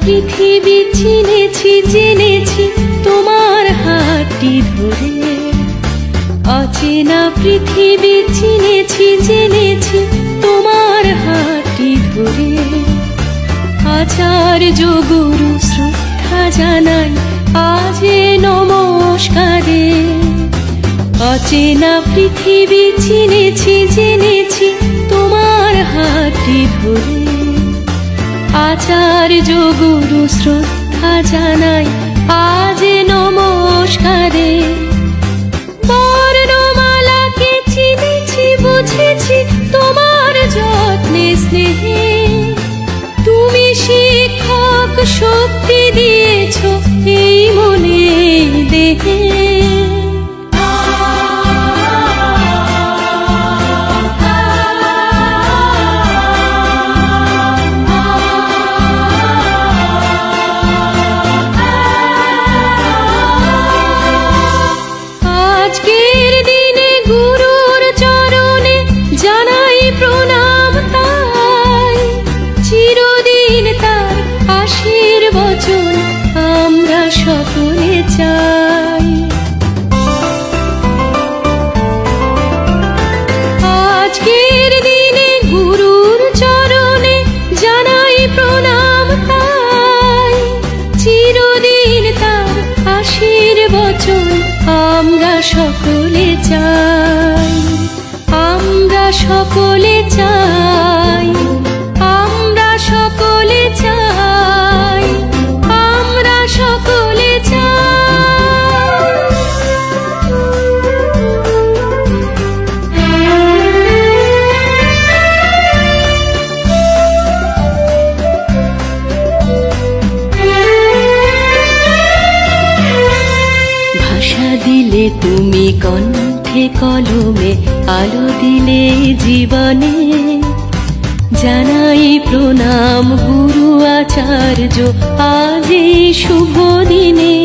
পৃথিবী চিনেছি জেনেছি তোমার হাতটি ধরে, অচেনা পৃথিবী চিনেছি জেনেছি তোমার হাতটি ধরে। আচার্য গুরু শ্রদ্ধা জানাই আজ নমস্কারে। অচেনা পৃথিবী চিনেছি জেনেছি তোমার হাতটি ধরে। আচার্য গুরু শ্রদ্ধা জানাই আজ নমস্কারে। বর্ণমালাকে চিনেছি বুঝেছি তোমার যত্নে স্নেহে। তুমি শিক্ষক শক্তি দিয়েছ এই মনে দেহে। আজকের দিনে গুরুর চরণে জানাই প্রণাম তাই, চিরদিন তার আশীর্বচন আমরা সকলে চাই। আজকের দিনে গুরুর চরণে জানাই প্রণাম তাই, চিরদিন তার আশীর্বচন আমরা সকলে চাই। আমরা সকলে চাই, আমরা সকলে চাই, আমরা সকলে ভাষা দিলে তুমি কণ্ঠে কলমে আলো দিলে জীবনে। জানাই প্রণাম গুরু আচার্য আজ এই শুভ দিনে।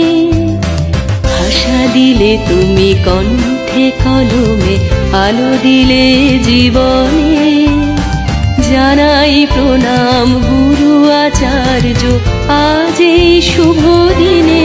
ভাষা দিলে তুমি কণ্ঠে কলমে আলো দিলে জীবনে। জানাই প্রণাম গুরু আচার্য আজ এই শুভ দিনে।